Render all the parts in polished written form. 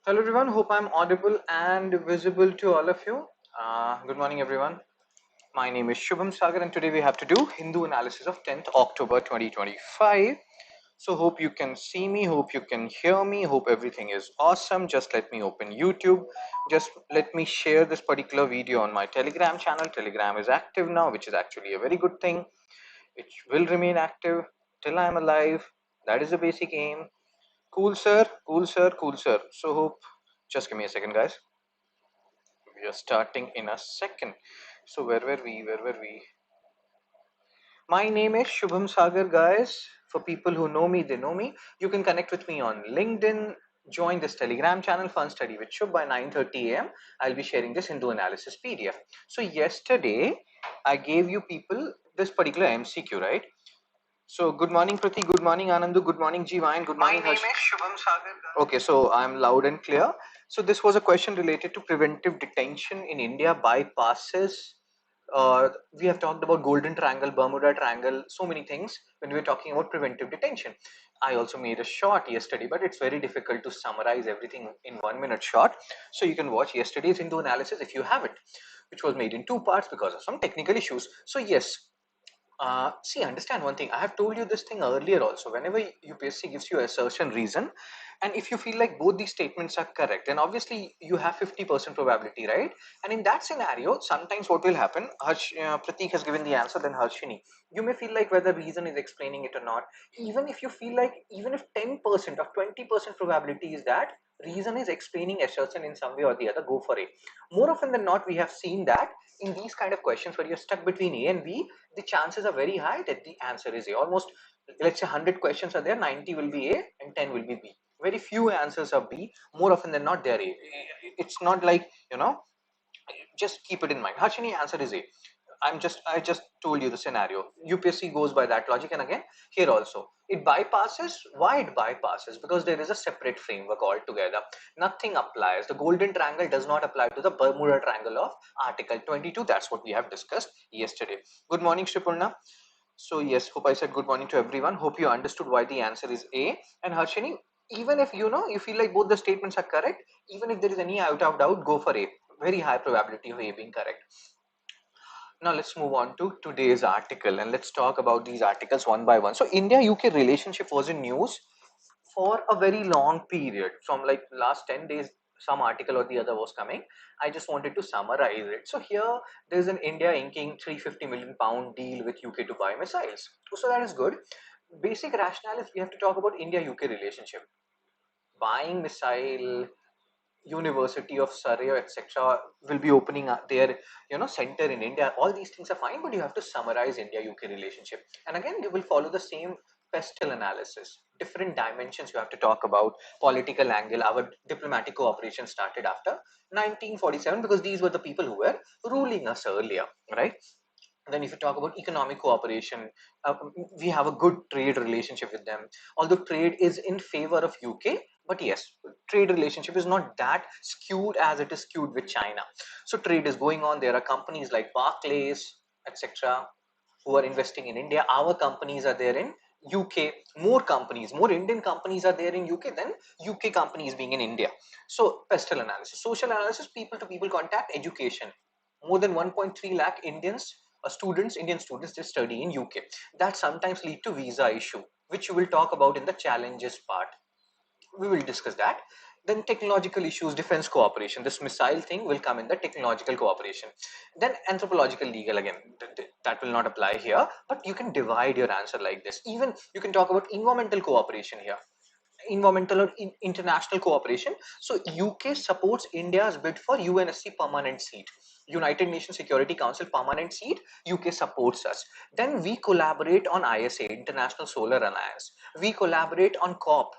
Hello everyone, hope I'm audible and visible to all of you. Good morning everyone. My name is Shubham Sagar and today we have to do Hindu analysis of 10th October 2025. So hope you can see me, hope you can hear me, hope everything is awesome. Just let me open YouTube. Just let me share this particular video on my Telegram channel. Telegram is active now, which is actually a very good thing. It will remain active till I'm alive. That is the basic aim. Cool sir, cool sir, cool sir. So hope, just give me a second guys. We are starting in a second. So where were we? Where were we? My name is Shubham Sagar, guys. For people who know me, they know me. You can connect with me on LinkedIn. Join this Telegram channel, Fun Study with Shub by 9:30 a.m. I'll be sharing this Hindu analysis PDF. So yesterday, I gave you people this particular MCQ, right? So good morning, Prati. Good morning, Anandu. Good morning, Jeevan. Good morning, Harsh. My name is Shubham Sagar. Okay, so I'm loud and clear. So this was a question related to preventive detention in India bypasses. We have talked about Golden Triangle, Bermuda Triangle, so many things when we were talking about preventive detention. I also made a short yesterday, but it's very difficult to summarize everything in 1 minute short. So you can watch yesterday's Hindu analysis if you have it, which was made in two parts because of some technical issues. So yes, see, understand one thing. I have told you this thing earlier also. Whenever UPSC gives you assertion reason, and if you feel like both these statements are correct, then obviously you have 50% probability, right? And in that scenario, sometimes what will happen, Pratik has given the answer, then Harshini. You may feel like whether reason is explaining it or not. Even if you feel like, even if 10% or 20% probability is that reason is explaining assertion in some way or the other, go for it. More often than not, we have seen that in these kind of questions where you're stuck between A and B, the chances are very high that the answer is A. Almost, let's say 100 questions are there, 90 will be A and 10 will be B. Very few answers are B. More often than not, they're A. It's not like, just keep it in mind. Harshini, answer is A. I just told you the scenario. UPSC goes by that logic, and again, here also. It bypasses. Why it bypasses? Because there is a separate framework altogether. Nothing applies. The golden triangle does not apply to the Bermuda Triangle of Article 22. That's what we have discussed yesterday. Good morning, Shripurna. So yes, hope I said good morning to everyone. Hope you understood why the answer is A. And Harshini, even if you feel like both the statements are correct, even if there is any out of doubt, go for A. Very high probability of A being correct. Now let's move on to today's article and let's talk about these articles one by one. So India-UK relationship was in news for a very long period. From like last 10 days, some article or the other was coming. I just wanted to summarize it. So here there's an India inking 350 million pound deal with UK to buy missiles. So that is good. Basic rationale is we have to talk about India-UK relationship. Buying missile, University of Surrey, etc., will be opening up their center in India. All these things are fine, but you have to summarize India-UK relationship. And again, you will follow the same pestle analysis. Different dimensions you have to talk about. Political angle. Our diplomatic cooperation started after 1947 because these were the people who were ruling us earlier, right? Then if you talk about economic cooperation, we have a good trade relationship with them. Although trade is in favor of UK, but yes, trade relationship is not that skewed as it is skewed with China. So trade is going on. There are companies like Barclays, etc., who are investing in India. Our companies are there in UK. More companies, more Indian companies are there in UK than UK companies being in India. So pestle analysis, social analysis, people to people contact, education. More than 1.3 lakh Indian students, they study in UK. That sometimes lead to visa issue, which you will talk about in the challenges part. We will discuss that. Then technological issues, defense cooperation. This missile thing will come in the technological cooperation. Then anthropological legal, again, that will not apply here, but you can divide your answer like this. Even you can talk about environmental cooperation here, environmental or international cooperation. So UK supports India's bid for UNSC permanent seat, United Nations Security Council permanent seat. UK supports us. Then we collaborate on ISA, International Solar Alliance. We collaborate on COP,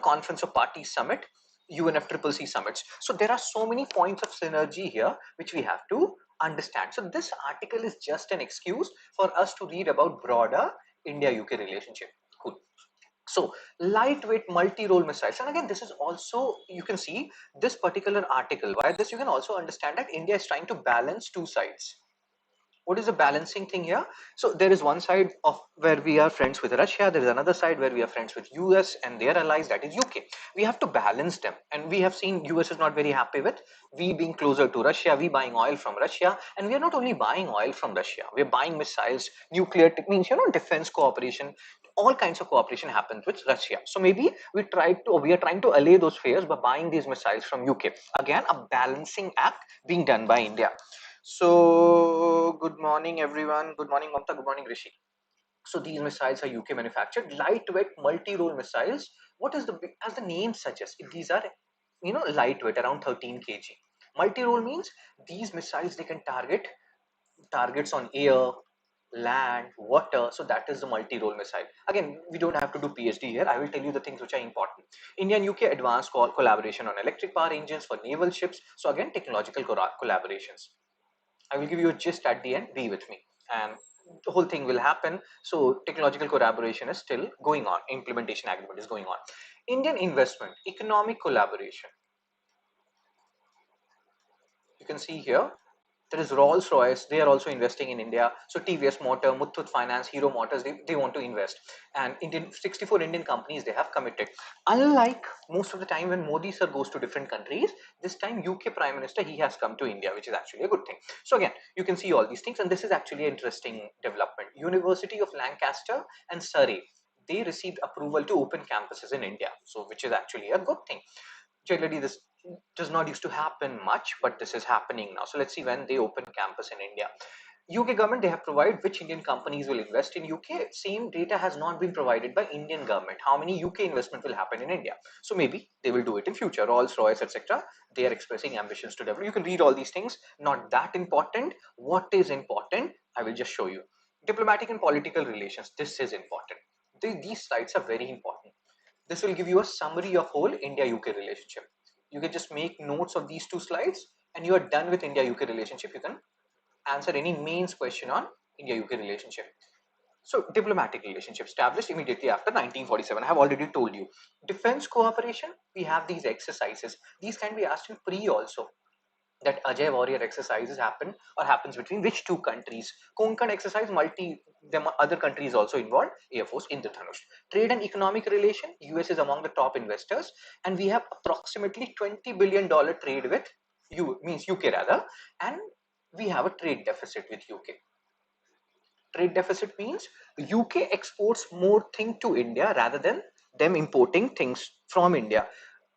Conference of Parties Summit, UNFCCC summits. So there are so many points of synergy here which we have to understand. So this article is just an excuse for us to read about broader India-UK relationship. Cool. So lightweight multi-role missiles, and again, this is also, you can see this particular article. Why this? You can also understand that India is trying to balance two sides. What is the balancing thing here? So there is one side of where we are friends with Russia, there is another side where we are friends with US and their allies, that is UK. We have to balance them, and we have seen US is not very happy with we being closer to Russia, we buying oil from Russia, and we are not only buying oil from Russia, we are buying missiles, nuclear means, defense cooperation, all kinds of cooperation happens with Russia. So maybe we are trying to allay those fears by buying these missiles from UK. Again, a balancing act being done by India. So good morning everyone. Good morning Mamta. Good morning Rishi. So these missiles are UK manufactured, lightweight multi-role missiles. What is as the name suggests, these are lightweight, around 13 kg. Multi-role means these missiles they can target targets on air, land, water. So that is the multi-role missile. Again, we don't have to do PhD here. I will tell you the things which are important. India and UK advanced collaboration on electric power engines for naval ships. So again, technological collaborations. I will give you a gist at the end. Be with me, and the whole thing will happen. So technological collaboration is still going on. Implementation agreement is going on. Indian investment, economic collaboration. You can see here there is Rolls Royce, they are also investing in India. So TVS Motor, Muthoot Finance, Hero Motors, they want to invest. And 64 Indian companies, they have committed. Unlike most of the time when Modi sir goes to different countries, this time UK Prime Minister, he has come to India, which is actually a good thing. So again, you can see all these things, and this is actually an interesting development. University of Lancaster and Surrey, they received approval to open campuses in India, so which is actually a good thing. Generally, this does not used to happen much, but this is happening now. So let's see when they open campus in India. UK government, they have provided which Indian companies will invest in UK. Same data has not been provided by Indian government. How many UK investment will happen in India? So maybe they will do it in future. Rolls Royce, etc. They are expressing ambitions to develop. You can read all these things. Not that important. What is important? I will just show you. Diplomatic and political relations. This is important. These slides are very important. This will give you a summary of whole India-UK relationship. You can just make notes of these two slides and you are done with India-UK relationship. You can answer any mains question on India-UK relationship. So diplomatic relationship established immediately after 1947. I have already told you. Defense cooperation, we have these exercises. These can be asked in pre also. That Ajay Warrior exercises happen or happens between which two countries? Konkan exercise, them other countries also involved, Air Force, Indradhanush. Trade and economic relation, US is among the top investors, and we have approximately $20 billion trade with means UK rather, and we have a trade deficit with UK. Trade deficit means UK exports more thing to India rather than them importing things from India.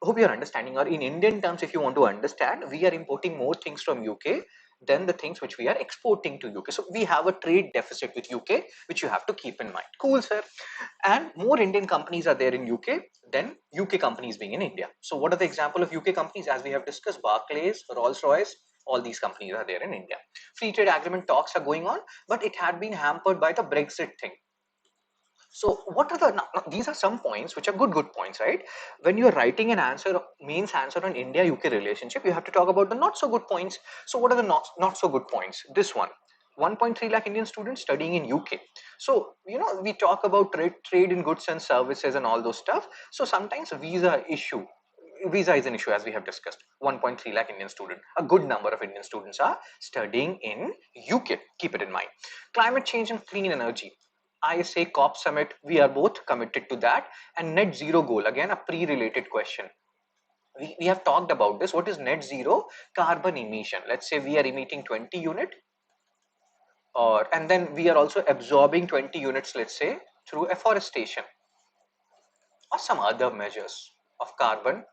Hope you're understanding, or in Indian terms, if you want to understand, we are importing more things from UK than the things which we are exporting to UK. So we have a trade deficit with UK, which you have to keep in mind. Cool, sir. And more Indian companies are there in UK than UK companies being in India. So what are the example of UK companies? As we have discussed, Barclays, Rolls Royce, all these companies are there in India. Free trade agreement talks are going on, but it had been hampered by the Brexit thing. So what are these are some points which are good points, right? When you are writing an answer, mains answer on India-UK relationship, you have to talk about the not so good points. So what are the not so good points? This one. 1.3 lakh Indian students studying in UK. So, we talk about trade in goods and services and all those stuff. So sometimes visa is an issue, as we have discussed. 1.3 lakh Indian students, a good number of Indian students are studying in UK. Keep it in mind. Climate change and clean energy. ISA COP summit, we are both committed to that. And net zero goal, again a pre-related question. We have talked about this. What is net zero? Carbon emission. Let's say we are emitting 20 unit, and then we are also absorbing 20 units, let's say, through afforestation or some other measures of carbon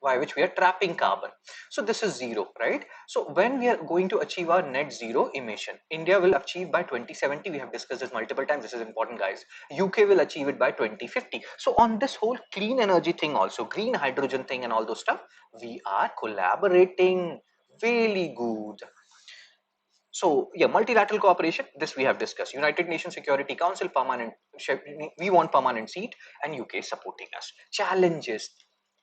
by which we are trapping carbon. So this is zero, right? So when we are going to achieve our net zero emission, India will achieve by 2070. We have discussed this multiple times. This is important, guys. UK will achieve it by 2050. So on this whole clean energy thing also, green hydrogen thing and all those stuff, we are collaborating. Really good. So yeah, multilateral cooperation, this we have discussed. United Nations Security Council, we want permanent seat, and UK is supporting us. Challenges,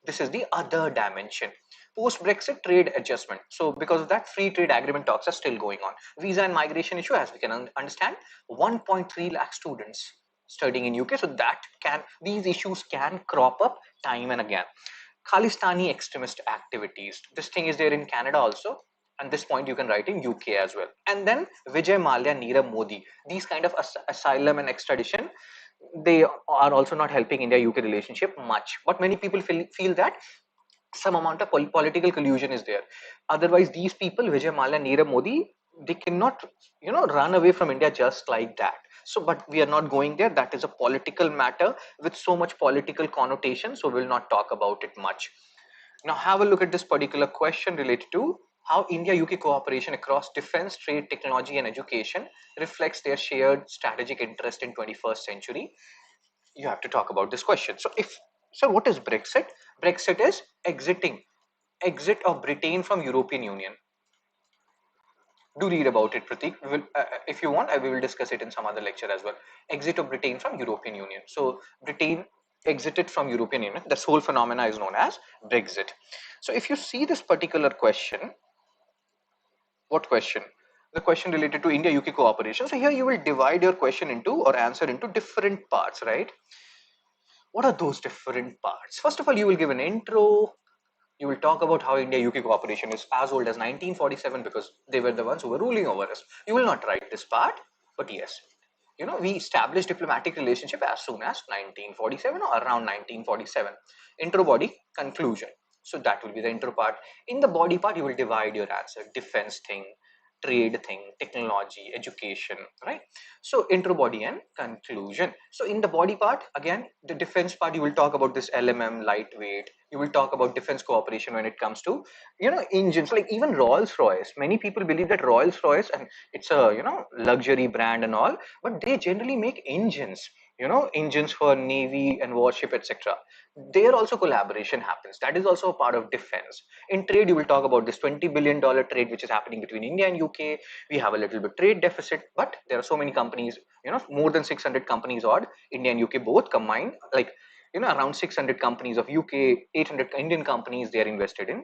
this is the other dimension. Post-Brexit trade adjustment. So because of that, free trade agreement talks are still going on. Visa and migration issue, as we can understand, 1.3 lakh students studying in UK. So these issues can crop up time and again. Khalistani extremist activities. This thing is there in Canada also. And this point you can write in UK as well. And then Vijay Mallya, Nirav Modi, these kind of asylum and extradition, they are also not helping India UK relationship much. But many people feel that some amount of political collusion is there. Otherwise, these people, Vijay Mallya, Nirav Modi, they cannot, run away from India just like that. So, but we are not going there. That is a political matter with so much political connotation. So, we'll not talk about it much. Now, have a look at this particular question related to how India UK cooperation across defense, trade, technology, and education reflects their shared strategic interest in 21st century. You have to talk about this question. So, what is Brexit? Brexit is exit of Britain from European Union. Do read about it, Pratik. If you want, we will discuss it in some other lecture as well. Exit of Britain from European Union. So Britain exited from European Union. This whole phenomena is known as Brexit. So if you see this particular question, what question? The question related to India UK cooperation. So here you will divide your question into or answer into different parts, right? What are those different parts? First of all, you will give an intro. You will talk about how India UK cooperation is as old as 1947 because they were the ones who were ruling over us. You will not write this part, but yes, we established diplomatic relationship as soon as 1947 or around 1947. Intro, body, conclusion. So that will be the intro part. In the body part, you will divide your answer: defense thing, trade thing, technology, education, right? So intro, body, and conclusion. So in the body part, again, the defense part, you will talk about this LMM, lightweight. You will talk about defense cooperation when it comes to, engines, like even Rolls-Royce. Many people believe that Rolls-Royce, and it's a, luxury brand and all, but they generally make engines, engines for Navy and warship, etc. There also collaboration happens. That is also a part of defense. In trade, you will talk about this $20 billion trade which is happening between India and UK. We have a little bit trade deficit, but there are so many companies, more than 600 companies odd, India and UK both combined, like, around 600 companies of UK, 800 Indian companies they are invested in.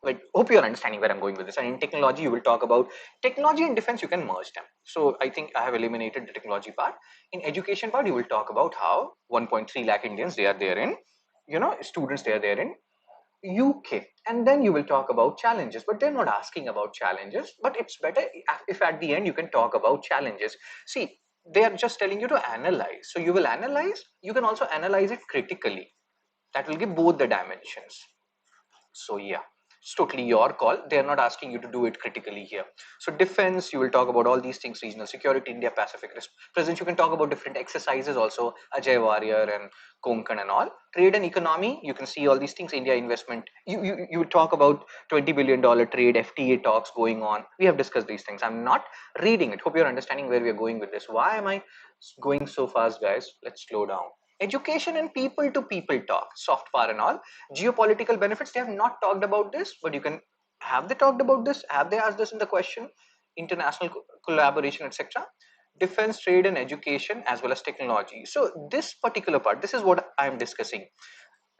Like, hope you're understanding where I'm going with this. And in technology, you will talk about technology and defense, you can merge them. So I think I have eliminated the technology part. In education part, you will talk about how 1.3 lakh Indians, they are there in, students, they are there in UK. And then you will talk about challenges, but they're not asking about challenges. But it's better if at the end you can talk about challenges. See, they are just telling you to analyze. So you will analyze, you can also analyze it critically. That will give both the dimensions. So yeah, it's totally your call. They're not asking you to do it critically here. So defense, you will talk about all these things: regional security, India Pacific risk presence. You can talk about different exercises also, Ajay Warrior and Konkan and all. Trade and economy, you can see all these things. India investment, you talk about $20 billion trade, FTA talks going on. We have discussed these things. I'm not reading it. Hope you're understanding where we are going with this. Why am I going so fast, guys? Let's slow down. Education and people to people talk, soft power and all. Geopolitical benefits, they have not talked about this, but you can, have they talked about this? Have they asked this in the question? International collaboration, etc. Defense, trade, and education, as well as technology. So this particular part, this is what I'm discussing.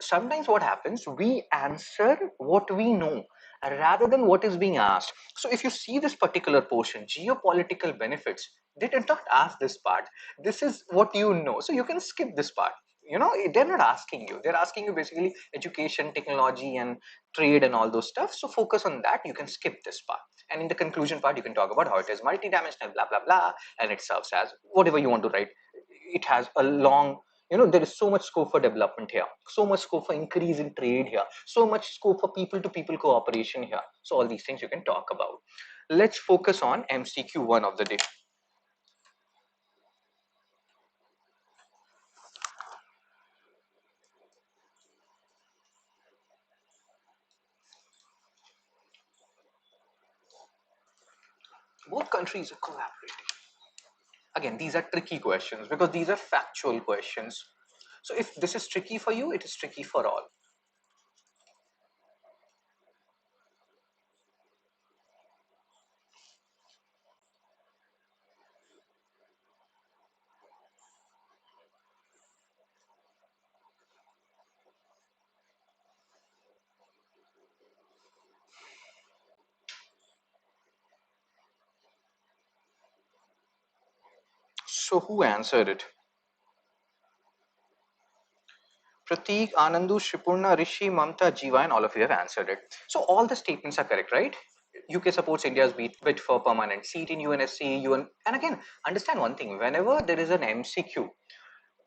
Sometimes what happens, we answer what we know rather than what is being asked. So if you see this particular portion, geopolitical benefits, they did not ask this part. This is what you know, so you can skip this part. They're not asking you, they're asking you basically education, technology, and trade and all those stuff. So focus on that. You can skip this part, and in the conclusion part you can talk about how it is multidimensional, blah blah blah, and it serves as whatever you want to write. It has a long, there is so much scope for development here, so much scope for increase in trade here, so much scope for people to people cooperation here. So all these things you can talk about. Let's focus on MCQ1 of the day. Both countries are collaborating. Again, these are tricky questions because these are factual questions. So if this is tricky for you, it is tricky for all. So who answered it? Pratik, Anandu, Shipurna, Rishi, Mamta, Jiva, and all of you have answered it. So all the statements are correct, right? UK supports India's bid for permanent seat in UNSC. And again, understand one thing: whenever there is an MCQ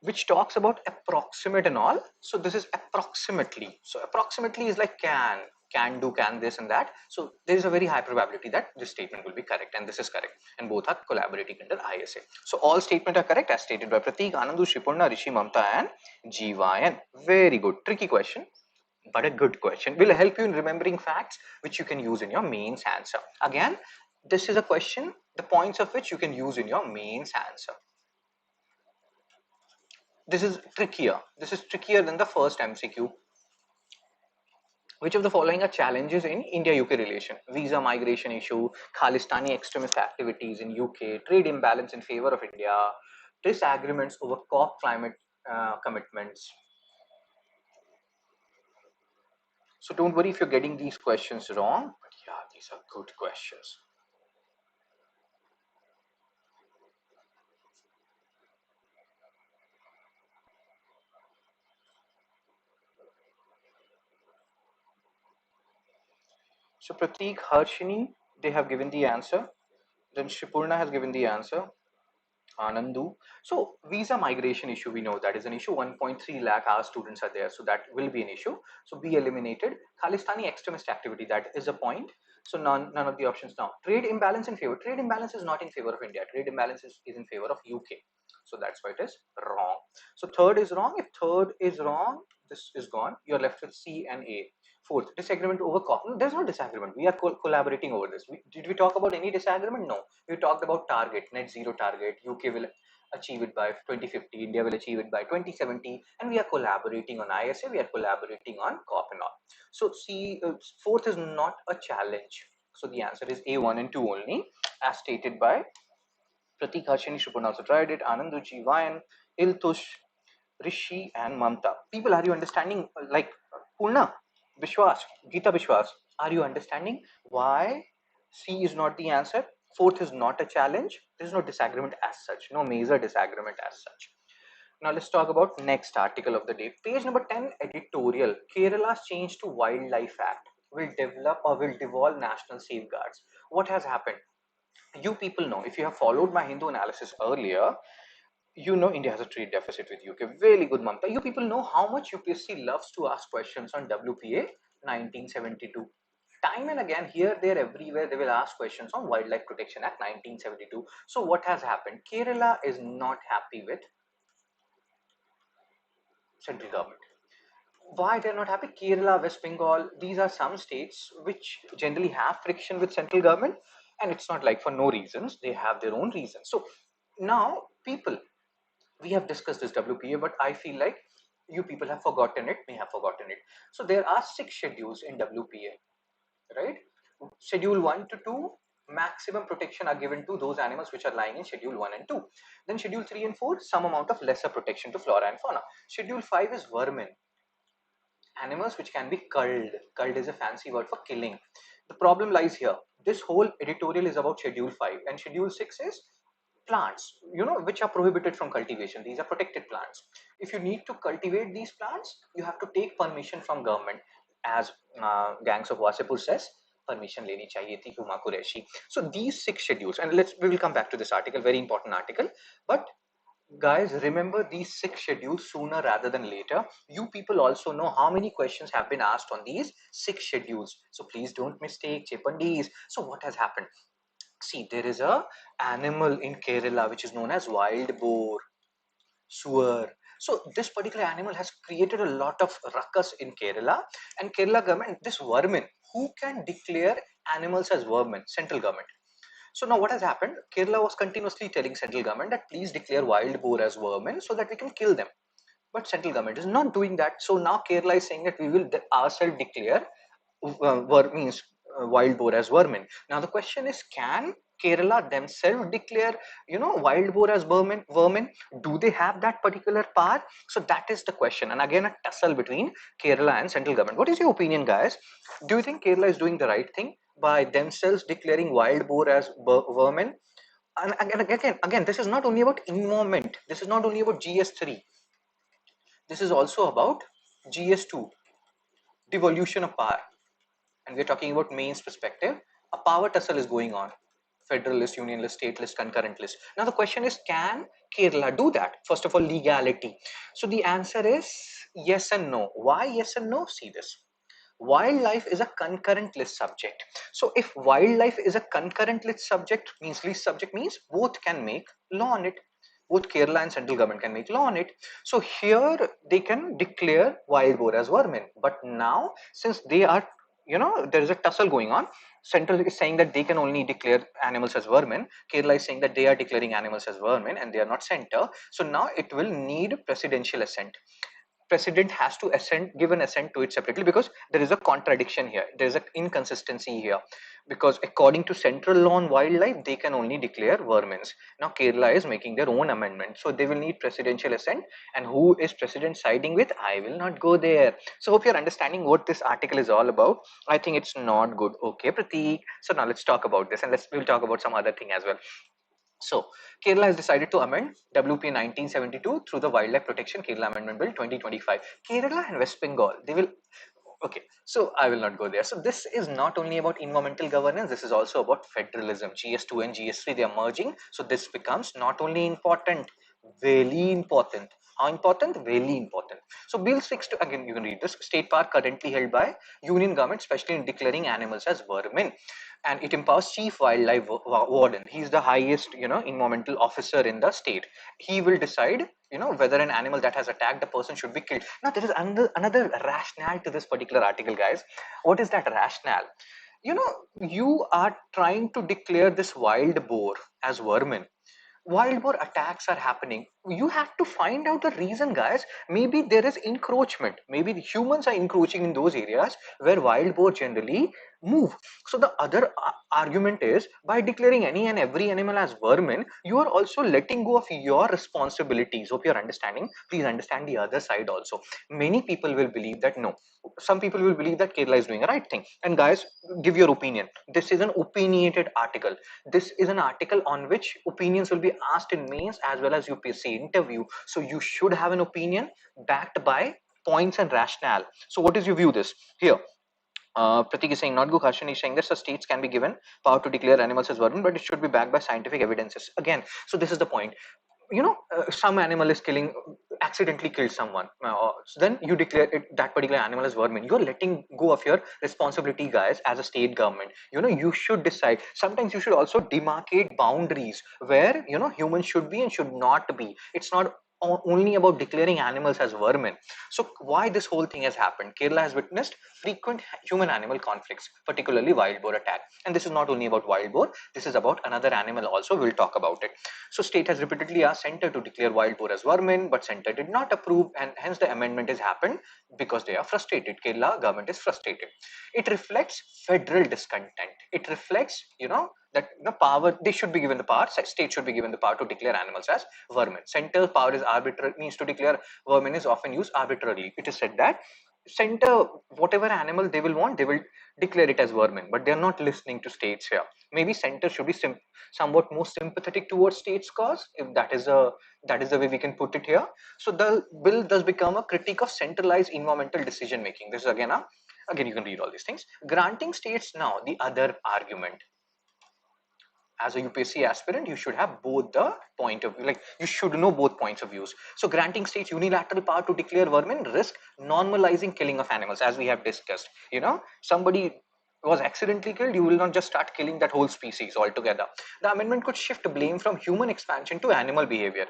which talks about approximate and all, so this is approximately. So approximately is like can do, can this and that. So there is a very high probability that this statement will be correct, and this is correct, and both are collaborating under ISA. So all statements are correct as stated by Prateek, Anandu, Shipurna, Rishi, Mamta, and GYN. Very good, tricky question, but a good question. Will help you in remembering facts which you can use in your mains answer. Again, this is a question, the points of which you can use in your mains answer. This is trickier. This is trickier than the first MCQ. Which of the following are challenges in India-UK relation? Visa migration issue, Khalistani extremist activities in UK, trade imbalance in favor of India, disagreements over COP climate commitments. So don't worry if you're getting these questions wrong, but yeah, these are good questions. So Prateek, Harshini, they have given the answer. Then Shipurna has given the answer. Anandu. So visa migration issue, we know that is an issue. 1.3 lakh our students are there, so that will be an issue. So be eliminated. Khalistani extremist activity, that is a point. So none of the options now. Trade imbalance in favor. Trade imbalance is not in favor of India. Trade imbalance is in favor of UK. So that's why it is wrong. So third is wrong. If third is wrong, this is gone. You're left with C and A. Fourth, disagreement over COP. No, there's no disagreement. We are collaborating over this. Did we talk about any disagreement? No. We talked about target, net zero target. UK will achieve it by 2050. India will achieve it by 2070. And we are collaborating on ISA. We are collaborating on COP and all. So C, fourth is not a challenge. So the answer is A1 and 2 only, as stated by Pratik, Harshini, Shubham also tried it. Ananduji, Vayan, Iltush, Rishi, and Mamta. People, are you understanding? Like Purna, Vishwas, Geeta Vishwas, are you understanding why C is not the answer? Fourth is not a challenge. There is no disagreement as such, no major disagreement as such. Now let's talk about next article of the day. Page number 10, editorial. Kerala's change to Wildlife Act will develop or will devolve national safeguards. What has happened? You people know, if you have followed my Hindu analysis earlier, you know India has a trade deficit with UK. Very good, Mamta. You people know how much UPSC loves to ask questions on WPA 1972. Time and again, here, there, everywhere, they will ask questions on Wildlife Protection Act 1972. So what has happened? Kerala is not happy with central government. Why they're not happy? Kerala, West Bengal, these are some states which generally have friction with central government, and it's not like for no reasons. They have their own reasons. So now, people, we have discussed this WPA, but I feel like you people have forgotten it, may have forgotten it. So there are 6 schedules in WPA, right? Schedule 1 to 2, maximum protection are given to those animals which are lying in schedule 1 and 2. Then schedule 3 and 4, some amount of lesser protection to flora and fauna. Schedule 5 is vermin, animals which can be culled. Culled is a fancy word for killing. The problem lies here. This whole editorial is about schedule 5, and schedule 6 is plants, which are prohibited from cultivation. These are protected plants. If you need to cultivate these plants, you have to take permission from government. As Gangs of Wasipur says, permission leni chahiye thi Huma Qureshi. So these 6 schedules, and we will come back to this article, very important article. But guys, remember these 6 schedules sooner rather than later. You people also know how many questions have been asked on these 6 schedules. So please don't mistake Chepandis. So what has happened? See, there is a animal in Kerala which is known as wild boar, sewer. So this particular animal has created a lot of ruckus in Kerala, and Kerala government, this vermin, who can declare animals as vermin? Central government. So now what has happened? Kerala was continuously telling central government that please declare wild boar as vermin so that we can kill them. But central government is not doing that. So now Kerala is saying that we will ourselves declare wild boar as vermin. Now the question is, can Kerala themselves declare, wild boar as vermin? Do they have that particular power? So that is the question. And again, a tussle between Kerala and central government. What is your opinion, guys? Do you think Kerala is doing the right thing by themselves declaring wild boar as vermin? And again, this is not only about environment. This is not only about GS3. This is also about GS2, devolution of power. And we're talking about mains perspective. A power tussle is going on. Federalist, unionist, statelist, concurrent list. Now the question is, can Kerala do that? First of all, legality. So the answer is yes and no. Why yes and no? See this. Wildlife is a concurrent list subject. So if wildlife is a concurrent list subject, means list subject means both can make law on it. Both Kerala and central government can make law on it. So here they can declare wild boar as vermin. But now, since they are, there is a tussle going on. Central is saying that they can only declare animals as vermin. Kerala is saying that they are declaring animals as vermin and they are not center. So now it will need presidential assent. President has to give an assent to it separately, because there is a contradiction here, there is an inconsistency here, because according to central law on wildlife they can only declare vermins. Now Kerala is making their own amendment, so they will need presidential assent, and who is president siding with? I will not go there. So hope you're understanding what this article is all about. I think it's not good. Okay, Prateek, so now let's talk about this, and we'll talk about some other thing as well. So, Kerala has decided to amend WP 1972 through the Wildlife Protection Kerala Amendment Bill 2025. Kerala and West Bengal, they will. Okay, so I will not go there. So this is not only about environmental governance, this is also about federalism. GS2 and GS3, they are merging. So this becomes not only important, very important. How important? Very important. So Bill 6 to, again, you can read this. State park currently held by union government, especially in declaring animals as vermin. And it empowers chief wildlife warden. He's the highest, environmental officer in the state. He will decide, whether an animal that has attacked a person should be killed. Now there is another rationale to this particular article, guys. What is that rationale? You are trying to declare this wild boar as vermin. Wild boar attacks are happening. You have to find out the reason, guys. Maybe there is encroachment. Maybe the humans are encroaching in those areas where wild boar generally move. So the other argument is, by declaring any and every animal as vermin, you are also letting go of your responsibilities. Hope you're understanding. Please understand the other side also. Many people will believe that no. Some people will believe that Kerala is doing the right thing. And guys, give your opinion. This is an opinionated article. This is an article on which opinions will be asked in mains as well as UPSC interview. So you should have an opinion backed by points and rationale. So what is your view this here? Pratik is saying, not good. Harshan is saying that the states can be given power to declare animals as vermin, but it should be backed by scientific evidences. Again, so this is the point. Some animal is accidentally killed someone. So then you declare that particular animal as vermin. You're letting go of your responsibility, guys, as a state government. You should decide. Sometimes you should also demarcate boundaries where, humans should be and should not be. It's not only about declaring animals as vermin. So why this whole thing has happened? Kerala has witnessed frequent human animal conflicts, particularly wild boar attack. And this is not only about wild boar, this is about another animal also. We'll talk about it. So state has repeatedly asked center to declare wild boar as vermin, but center did not approve, and hence the amendment has happened because they are frustrated. Kerala government is frustrated. It reflects federal discontent. It reflects, that the power, they should be given the power, state should be given the power to declare animals as vermin. Center power is arbitrary, means to declare vermin is often used arbitrarily. It is said that center, whatever animal they will want, they will declare it as vermin, but they're not listening to states here. Maybe center should be somewhat more sympathetic towards states cause, if that is the way we can put it here. So the bill does become a critique of centralized environmental decision making. This is again you can read all these things. Granting states, now the other argument, as a UPSC aspirant, you should have both the point of view, like you should know both points of views. So granting states unilateral power to declare vermin risk normalizing killing of animals, as we have discussed. Somebody was accidentally killed, you will not just start killing that whole species altogether. The amendment could shift blame from human expansion to animal behavior.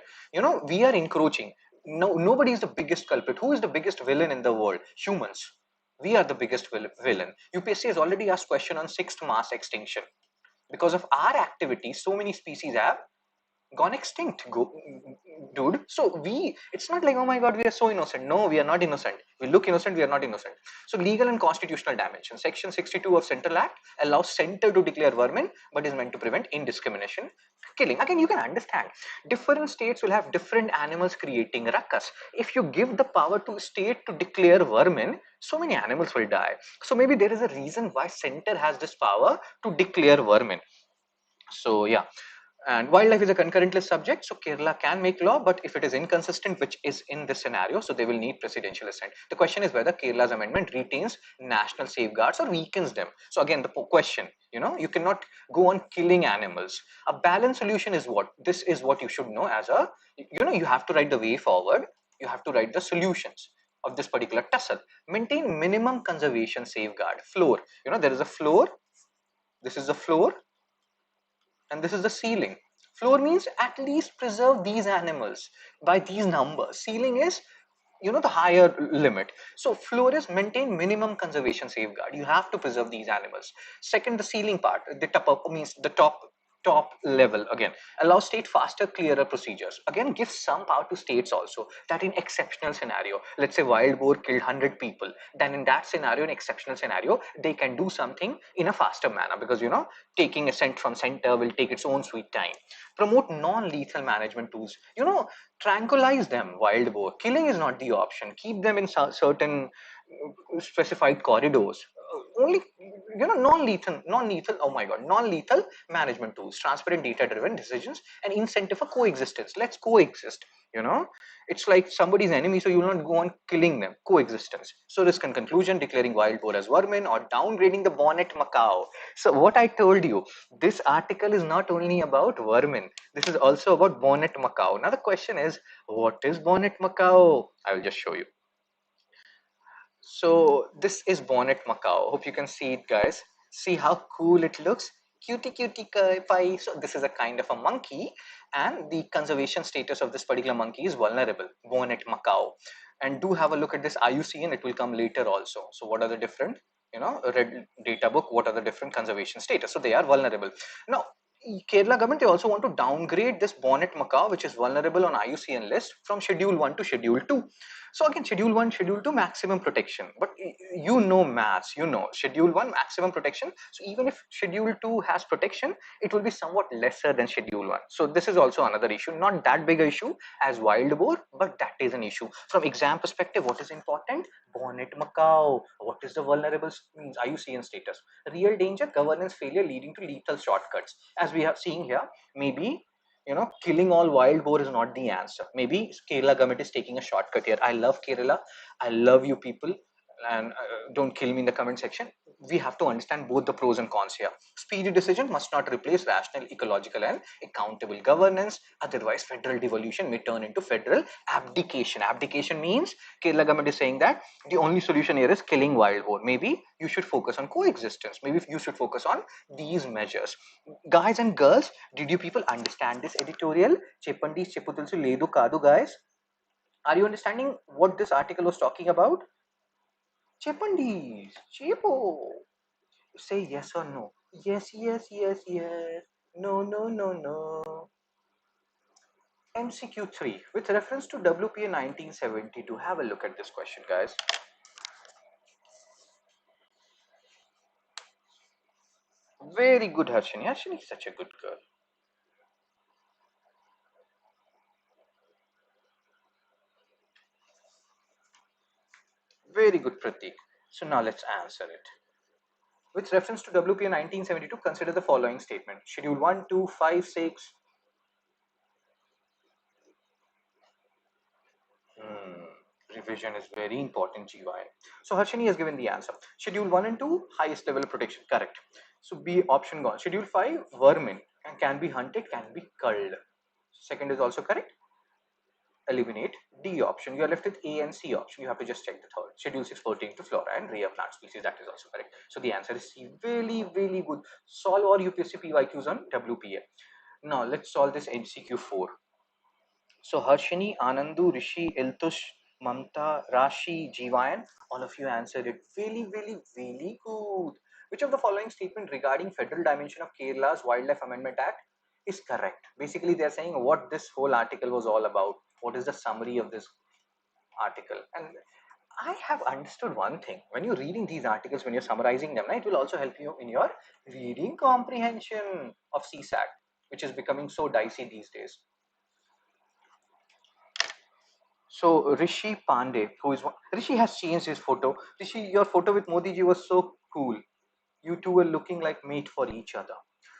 We are encroaching. No, nobody is the biggest culprit. Who is the biggest villain in the world? Humans. We are the biggest villain. UPSC has already asked question on sixth mass extinction. Because of our activities, so many species have gone extinct, dude. So it's not like, oh my god, we are so innocent. No, we are not innocent. We look innocent, we are not innocent. So legal and constitutional dimension. Section 62 of Central Act allows center to declare vermin, but is meant to prevent indiscrimination killing. Again, you can understand different states will have different animals creating ruckus. If you give the power to state to declare vermin, so many animals will die. So maybe there is a reason why center has this power to declare vermin. So yeah, And wildlife is a concurrent list subject, so Kerala can make law, but if it is inconsistent, which is in this scenario, so they will need presidential assent. The question is whether Kerala's amendment retains national safeguards or weakens them. So again, the question, you cannot go on killing animals. A balanced solution is what? This is what you should know as a, you have to write the way forward, you have to write the solutions of this particular tussle. Maintain minimum conservation safeguard. Floor, there is a floor, this is the floor, and this is the ceiling. Floor means at least preserve these animals by these numbers. Ceiling is, the higher limit. So floor is maintain minimum conservation safeguard. You have to preserve these animals. Second, the ceiling part, the top up means the top level. Again, allow state faster, clearer procedures. Again, give some power to states also, that in exceptional scenario, let's say wild boar killed 100 people, then in that scenario, in exceptional scenario, they can do something in a faster manner, because taking assent from center will take its own sweet time. Promote non-lethal management tools. Tranquilize them. Wild boar killing is not the option. Keep them in certain specified corridors. Only, non-lethal, oh my god, non-lethal management tools, transparent data driven decisions, and incentive for coexistence. Let's coexist. you know it's like somebody's enemy, so you will not go on killing them. Coexistence. So risk and conclusion, declaring wild boar as vermin or downgrading the bonnet macaw. So what I told you, this article is not only about vermin, this is also about bonnet macaw. Now the question is, what is bonnet macaw? I will just show you. So this is bonnet macaw. Hope you can see it, guys. See how cool it looks. Cutie cutie pie. So this is a kind of a monkey, and the conservation status of this particular monkey is vulnerable. Bonnet macaw. And do have a look at this IUCN. It will come later also. So what are the different, red data book? What are the different conservation status? So they are vulnerable. Now Kerala government, they also want to downgrade this bonnet macaw, which is vulnerable on IUCN list, from Schedule 1 to Schedule 2. So again, Schedule 1, Schedule 2, maximum protection. But maths, Schedule 1, maximum protection. So even if Schedule 2 has protection, it will be somewhat lesser than Schedule 1. So this is also another issue. Not that big a issue as wild boar, but that is an issue. From exam perspective, what is important? Bonnet macaw. What is the vulnerable means? IUCN status. Real danger, governance failure leading to lethal shortcuts. As we have seen here, maybe killing all wild boar is not the answer. Maybe Kerala government is taking a shortcut here. I love Kerala. I love you people. And don't kill me in the comment section. We have to understand both the pros and cons here. Speedy decision must not replace rational, ecological, and accountable governance. Otherwise, federal devolution may turn into federal abdication. Abdication means Kerala government is saying that the only solution here is killing wild boar. Maybe you should focus on coexistence. Maybe you should focus on these measures. Guys and girls, did you people understand this editorial? Chepandi Cheputulsu Ledu Kadu, guys. Are you understanding what this article was talking about? Chepandis, Chepo. Say yes or no. Yes, yes, yes, yes. No, no, no, no. MCQ 3 with reference to WPA 1972. Have a look at this question, guys. Very good, Harshini. Harshini is such a good girl. Very good, Pratik. So now let's answer it. With reference to WPA 1972, consider the following statement. Schedule 1, 2, 5, 6. Revision is very important, GY. So Harshini has given the answer. Schedule 1 and 2, highest level of protection. Correct. So B option gone. Schedule 5, vermin and can be hunted, can be culled. Second is also correct. Eliminate D option. You are left with A and C option. You have to just check the third. Schedule 6 pertaining to flora and rare plant species. That is also correct. So the answer is C. Really, really good. Solve all UPSC PYQs on WPA. Now let's solve this MCQ 4. So Harshini, Anandu, Rishi, Iltush, Mamta, Rashi, Jivayan, all of you answered it. Really, really, really good. Which of the following statement regarding federal dimension of Kerala's Wildlife Amendment Act is correct? Basically, they are saying what this whole article was all about. What is the summary of this article? And I have understood one thing. When you're reading these articles, when you're summarizing them, it will also help you in your reading comprehension of CSAT, which is becoming so dicey these days. So Rishi Pandey, Rishi has changed his photo. Rishi, your photo with Modi ji was so cool. You two were looking like mate for each other.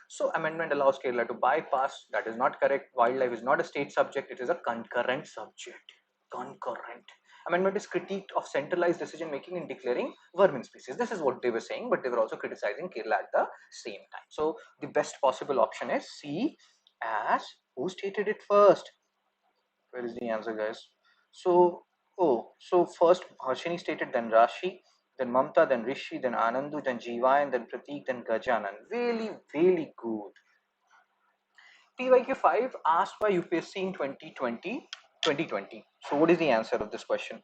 So amendment allows Kerala to bypass. That is not correct. Wildlife is not a state subject. It is a concurrent subject. Concurrent. Amendment is critiqued of centralized decision making in declaring vermin species. This is what they were saying, but they were also criticizing Kerala at the same time. So the best possible option is C, as who stated it first? Where is the answer, guys? So, so first Harshini stated, then Rashi, then Mamta, then Rishi, then Anandu, then Jivayan, then Pratik, then Gajanan. Really, really good. PYQ 5 asked by UPSC in 2020. So, what is the answer of this question?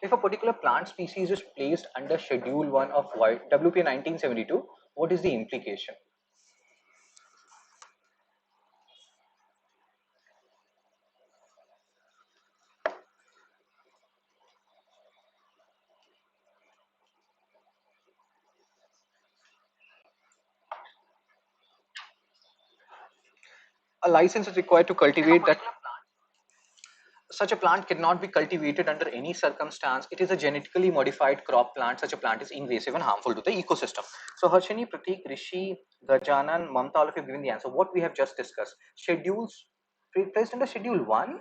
If a particular plant species is placed under Schedule 1 of WPA 1972, what is the implication? A license is required to cultivate that. Such a plant cannot be cultivated under any circumstance. It is a genetically modified crop plant. Such a plant is invasive and harmful to the ecosystem. So Harshini, Pratik, Rishi, Gajanan, Mamta, all of you have given the answer. What we have just discussed. Schedules placed under Schedule 1.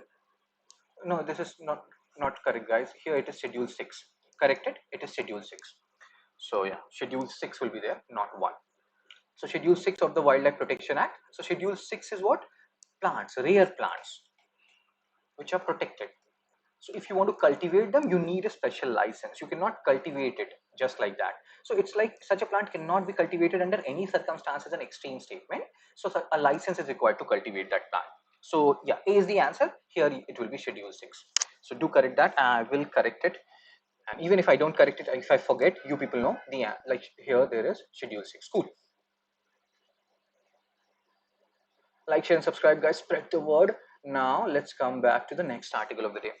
No, this is not correct, guys. Here it is Schedule 6. Corrected? It is Schedule 6. So yeah, Schedule 6 will be there, not 1. So Schedule 6 of the Wildlife Protection Act. So Schedule 6 is what? Plants, rare plants, which are protected. So if you want to cultivate them, you need a special license. You cannot cultivate it just like that. So it's like such a plant cannot be cultivated under any circumstances, an extreme statement. So a license is required to cultivate that plant. So yeah, A is the answer. Here it will be Schedule 6. So do correct that. I will correct it. And even if I don't correct it, if I forget, you people know the like here there is Schedule 6. Cool. Like, share, and subscribe, guys. Spread the word. Now, let's come back to the next article of the day.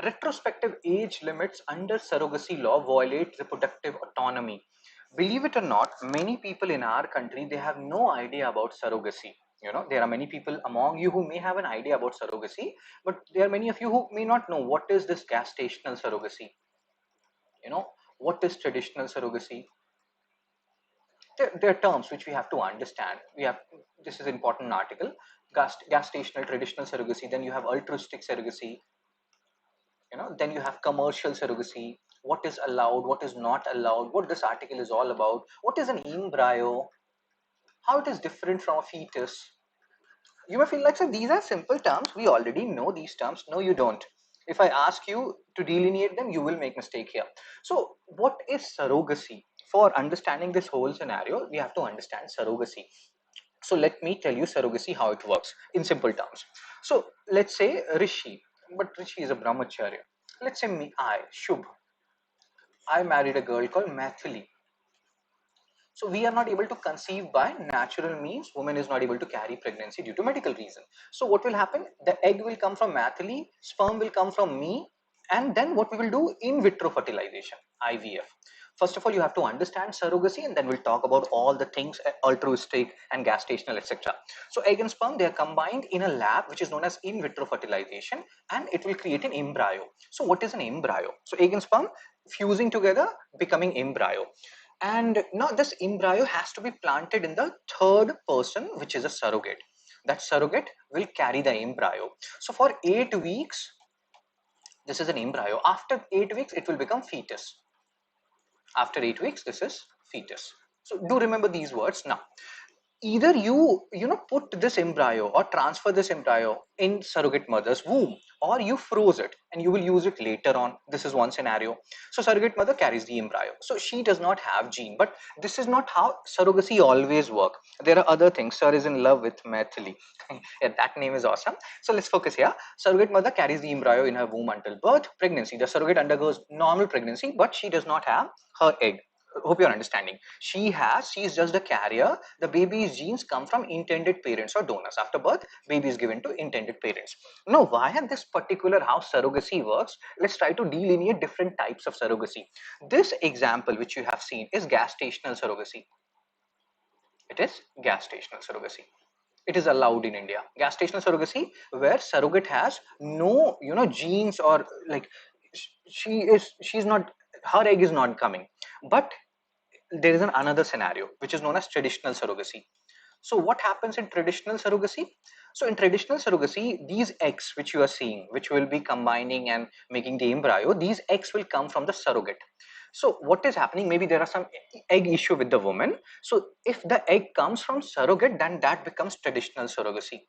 Retrospective age limits under surrogacy law violate reproductive autonomy. Believe it or not, many people in our country, they have no idea about surrogacy. You know, there are many people among you who may have an idea about surrogacy, but there are many of you who may not know what is this gestational surrogacy. You know, what is traditional surrogacy? There are terms which we have to understand. We have, this is an important article. Gestational traditional surrogacy, then you have altruistic surrogacy, you know, then you have commercial surrogacy. What is allowed, what is not allowed, what this article is all about, what is an embryo, how it is different from a fetus. You may feel like, so these are simple terms, we already know these terms. No, you don't. If I ask you to delineate them, you will make mistake here. So what is surrogacy? For understanding this whole scenario, we have to understand surrogacy. So let me tell you surrogacy, how it works in simple terms. So let's say Rishi, but Rishi is a brahmacharya. Let's say me, Shubh, I married a girl called Mathili. So we are not able to conceive by natural means. Woman is not able to carry pregnancy due to medical reason. So what will happen? The egg will come from Mathili, sperm will come from me, and then what we will do? In vitro fertilization, IVF. First of all, you have to understand surrogacy, and then we'll talk about all the things altruistic and gestational, etc. So egg and sperm, they are combined in a lab which is known as in vitro fertilization, and it will create an embryo. So what is an embryo? So egg and sperm fusing together, becoming embryo. And now this embryo has to be planted in the third person, which is a surrogate. That surrogate will carry the embryo. So for 8 weeks, this is an embryo. After 8 weeks, it will become fetus. After 8 weeks, this is fetus. So do remember these words now. Either you put this embryo or transfer this embryo in surrogate mother's womb, or you froze it and you will use it later on. This is one scenario. So surrogate mother carries the embryo, so she does not have gene. But this is not how surrogacy always work. There are other things. Sir is in love with Mathili. Yeah, that name is awesome. So let's focus here. Surrogate mother carries the embryo in her womb until birth. Pregnancy, the surrogate undergoes normal pregnancy, but she does not have her egg. Hope you're understanding. She is just a carrier. The baby's genes come from intended parents or donors. After birth, baby is given to intended parents. Now, why this particular how surrogacy works? Let's try to delineate different types of surrogacy. This example which you have seen is gestational surrogacy. It is gestational surrogacy. it is allowed in India. Gestational surrogacy, where surrogate has no, genes, or like she's not, her egg is not coming. But there is another scenario which is known as traditional surrogacy. So what happens in traditional surrogacy? So in traditional surrogacy, these eggs which you are seeing, which will be combining and making the embryo, these eggs will come from the surrogate. So what is happening? Maybe there are some egg issue with the woman. So if the egg comes from surrogate, then that becomes traditional surrogacy.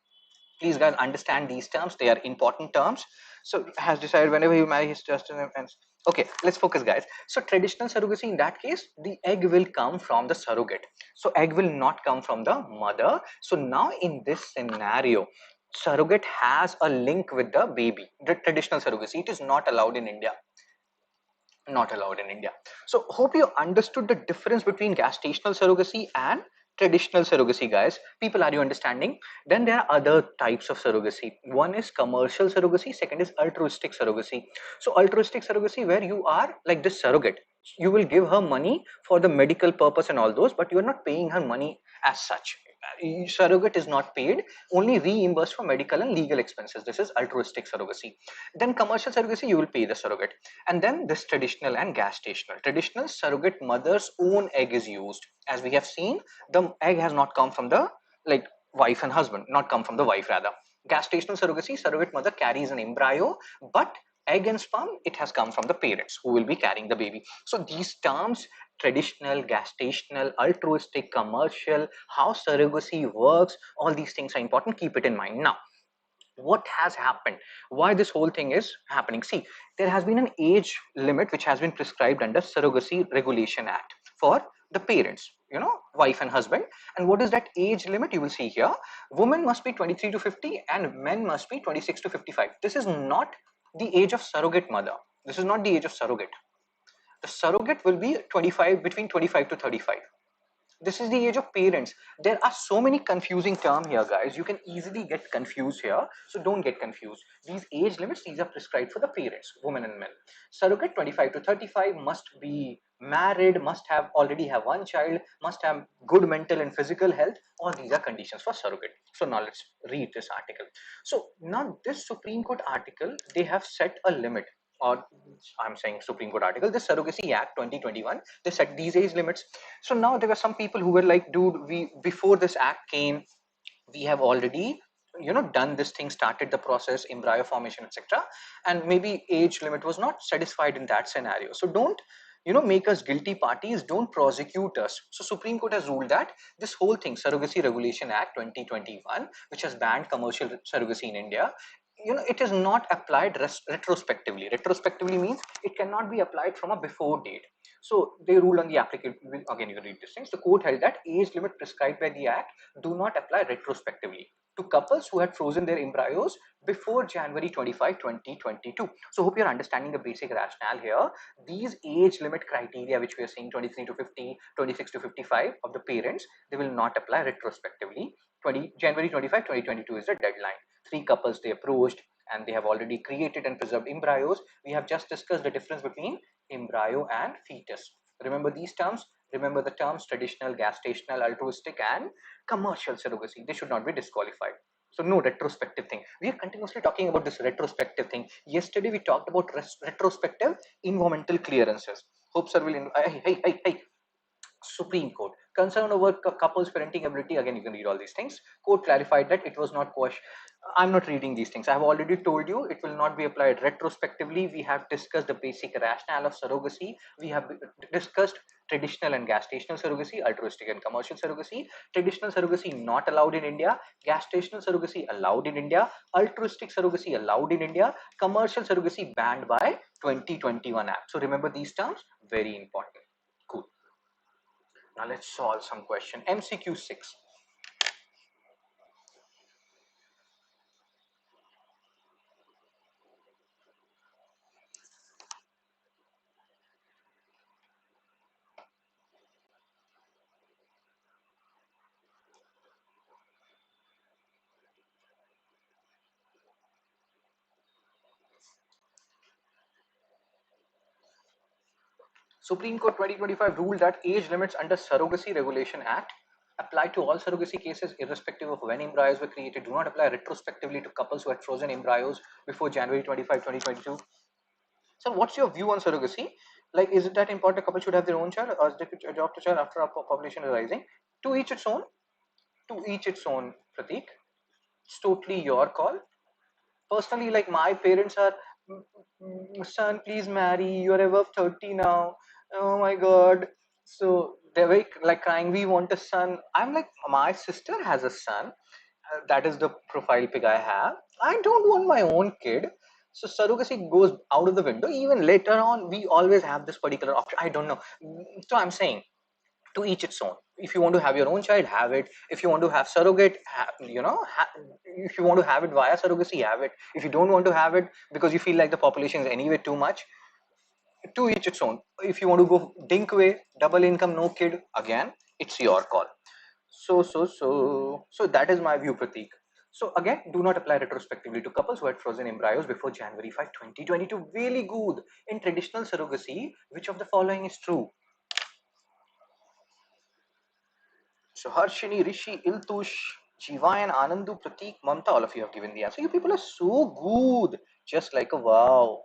Please guys understand these terms, they are important terms. So has decided whenever you marry his just and okay, let's focus guys. So traditional surrogacy, in that case the egg will come from the surrogate, so egg will not come from the mother. So now in this scenario, surrogate has a link with the baby. The traditional surrogacy, it is not allowed in India, not allowed in India. So hope you understood the difference between gestational surrogacy and traditional surrogacy, guys. People, are you understanding? Then there are other types of surrogacy. One is commercial surrogacy, second is altruistic surrogacy. So altruistic surrogacy, where you are like this surrogate, you will give her money for the medical purpose and all those, but you are not paying her money as such. Surrogate is not paid, only reimbursed for medical and legal expenses. This is altruistic surrogacy. Then commercial surrogacy, you will pay the surrogate. And then this traditional and gestational. Traditional, surrogate mother's own egg is used. As we have seen, the egg has not come from the like wife and husband, not come from the wife rather. Gestational surrogacy, surrogate mother carries an embryo, but egg and sperm, it has come from the parents who will be carrying the baby. So these terms, traditional, gestational, altruistic, commercial, how surrogacy works, all these things are important. Keep it in mind. Now, what has happened, why this whole thing is happening? See, there has been an age limit which has been prescribed under Surrogacy Regulation Act for the parents, wife and husband. And what is that age limit? You will see here, women must be 23 to 50 and men must be 26 to 55. This is not the age of surrogate mother, this is not the age of surrogate. The surrogate will be 25, between 25 to 35. This is the age of parents. There are so many confusing terms here, guys. You can easily get confused here, so don't get confused. These age limits, these are prescribed for the parents, women and men. Surrogate 25 to 35 must be married, must have already have one child, must have good mental and physical health. All these are conditions for surrogate. So now let's read this article. So now this Supreme Court article, they have set a limit, or I'm saying Supreme Court article, the Surrogacy Act 2021, they set these age limits. So now there were some people who were like, dude, we, before this act came, we have already done this thing, started the process, embryo formation, etc. And maybe age limit was not satisfied in that scenario. So don't make us guilty parties, don't prosecute us. So Supreme Court has ruled that this whole thing, Surrogacy Regulation Act 2021, which has banned commercial surrogacy in India, it is not applied retrospectively. Retrospectively means it cannot be applied from a before date. So they ruled on the applicable, again you can read these things. The court held that age limit prescribed by the act do not apply retrospectively to couples who had frozen their embryos before January 25, 2022. So hope you're understanding the basic rationale here. These age limit criteria which we are seeing, 23 to 50, 26 to 55 of the parents, they will not apply retrospectively. January 25, 2022 is the deadline. Three couples, they approached and they have already created and preserved embryos. We have just discussed the difference between embryo and fetus. Remember these terms. Remember the terms traditional, gestational, altruistic, and commercial surrogacy. They should not be disqualified. So no retrospective thing. We are continuously talking about this retrospective thing. Yesterday we talked about retrospective environmental clearances. Hope sir will. Hey. Supreme Court. Concern over couples' parenting ability. Again, you can read all these things. Court clarified that it was not question. I'm not reading these things. I have already told you it will not be applied retrospectively. We have discussed the basic rationale of surrogacy. We have discussed traditional and gestational surrogacy, altruistic and commercial surrogacy. Traditional surrogacy not allowed in India. Gestational surrogacy allowed in India. Altruistic surrogacy allowed in India. Commercial surrogacy banned by 2021 Act. So remember these terms, very important. Cool. Now let's solve some question. MCQ 6. Supreme Court 2025 ruled that age limits under Surrogacy Regulation Act Apply to all surrogacy cases irrespective of when embryos were created. Do not apply retrospectively to couples who had frozen embryos before January 25, 2022. So what's your view on surrogacy? Like, is it that important a couple should have their own child, or they could adopt a child after our population is rising? To each its own. To each its own, Pratik. It's totally your call. Personally, like my parents are, son, please marry. You're above 30 now. Oh my God. So they're very like crying. We want a son. I'm like, my sister has a son. That is the profile pic I have. I don't want my own kid. So surrogacy goes out of the window. Even later on, we always have this particular option. I don't know. So I'm saying, to each its own. If you want to have your own child, have it. If you want to have surrogate, if you want to have it via surrogacy, have it. If you don't want to have it because you feel like the population is anyway too much, to each its own. If you want to go dink way, double income, no kid, again, it's your call. So that is my view, Pratik. So again, do not apply retrospectively to couples who had frozen embryos before January 5, 2022. Really good. In traditional surrogacy, which of the following is true? So Harshini, Rishi, Iltush, Jivayan, Anandu, Pratik, Mamta, all of you have given the answer. You people are so good. Just like a wow.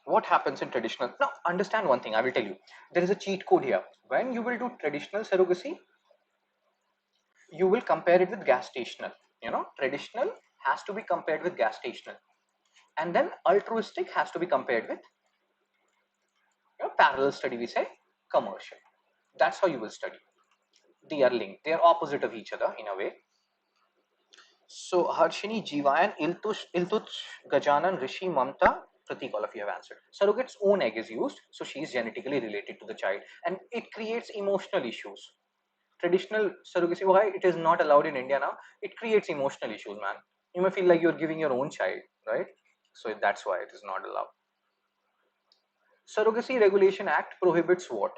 What happens in traditional? Now, understand one thing, I will tell you. There is a cheat code here. When you will do traditional surrogacy, you will compare it with gestational. Traditional has to be compared with gestational. And then altruistic has to be compared with, parallel study, we say, commercial. That's how you will study. They are linked. They are opposite of each other in a way. So Harshini, Jivayan, Iltush, Gajanan, Rishi, Mamta, Pratik, all of you have answered. Surrogate's own egg is used, so she is genetically related to the child, and it creates emotional issues. Traditional surrogacy, why it is not allowed in India now? It creates emotional issues, man. You may feel like you're giving your own child, right? So that's why it is not allowed. Surrogacy Regulation Act prohibits what?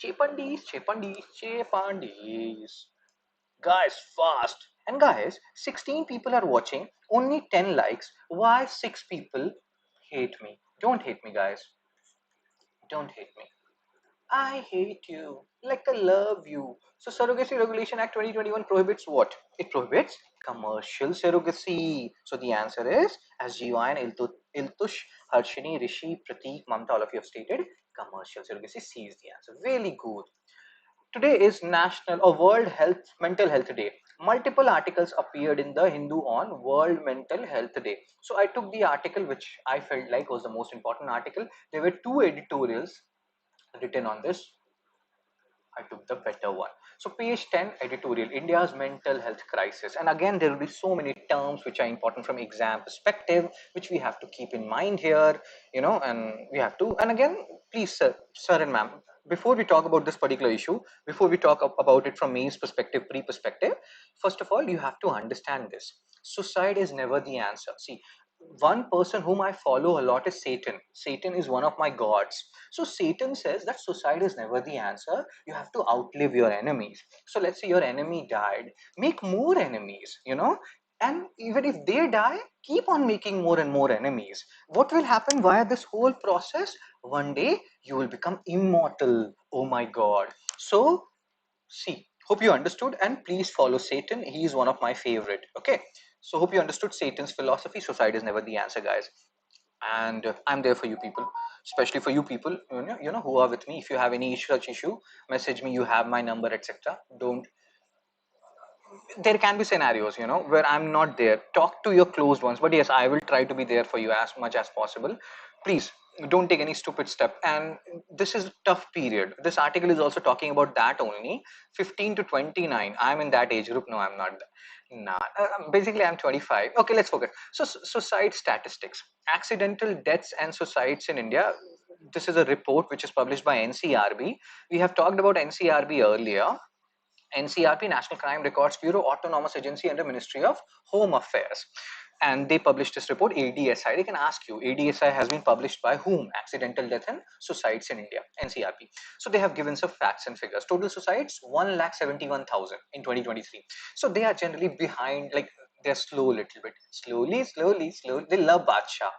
Chepandis, Chepandis, Chepandis. Guys, fast. And guys, 16 people are watching, only 10 likes. Why 6 people hate me? Don't hate me, guys. Don't hate me. I hate you like I love you. So, Surrogacy Regulation Act 2021 prohibits what? It prohibits commercial surrogacy. So, the answer is, as Jivan, Iltush, Harshini, Rishi, Pratik, Mamta, all of you have stated, commercial surrogacy. C is the answer. Really good. Today is National or World Mental Health Day. Multiple articles appeared in the Hindu on World Mental Health Day. So I took the article which I felt like was the most important article. There were two editorials written on this. I took the better one. So page 10 editorial, India's mental health crisis. And again, there will be so many terms which are important from exam perspective, which we have to keep in mind here, and we have to, and again, please, sir and ma'am, before we talk about this particular issue, before we talk about it from me's perspective, pre-perspective, first of all, you have to understand this. Suicide is never the answer. See, one person whom I follow a lot is Satan. Satan is one of my gods. So Satan says that suicide is never the answer. You have to outlive your enemies. So let's say your enemy died, make more enemies, and even if they die, keep on making more and more enemies. What will happen via this whole process? One day you will become immortal. Oh my God. So see, hope you understood, and please follow Satan. He is one of my favorite. Okay. So hope you understood Satan's philosophy. Suicide is never the answer, guys. And I'm there for you people, especially for you people, who are with me. If you have any such issue, message me. You have my number, etc. Don't. There can be scenarios, where I'm not there. Talk to your closed ones. But yes, I will try to be there for you as much as possible. Please don't take any stupid step. And this is a tough period. This article is also talking about that only. 15 to 29. I'm in that age group. No, I'm not. Nah. Basically, I'm 25. Okay, let's focus. So, suicide statistics, accidental deaths and suicides in India. This is a report which is published by NCRB. We have talked about NCRB earlier. NCRP, National Crime Records Bureau, autonomous agency under Ministry of Home Affairs. and they published this report, ADSI. They can ask you, ADSI has been published by whom? Accidental Death and Suicides in India, NCRP. So they have given some facts and figures. Total suicides, 1,71,000 in 2023. So they are generally behind, like they're slow a little bit. Slowly. They love Badshah.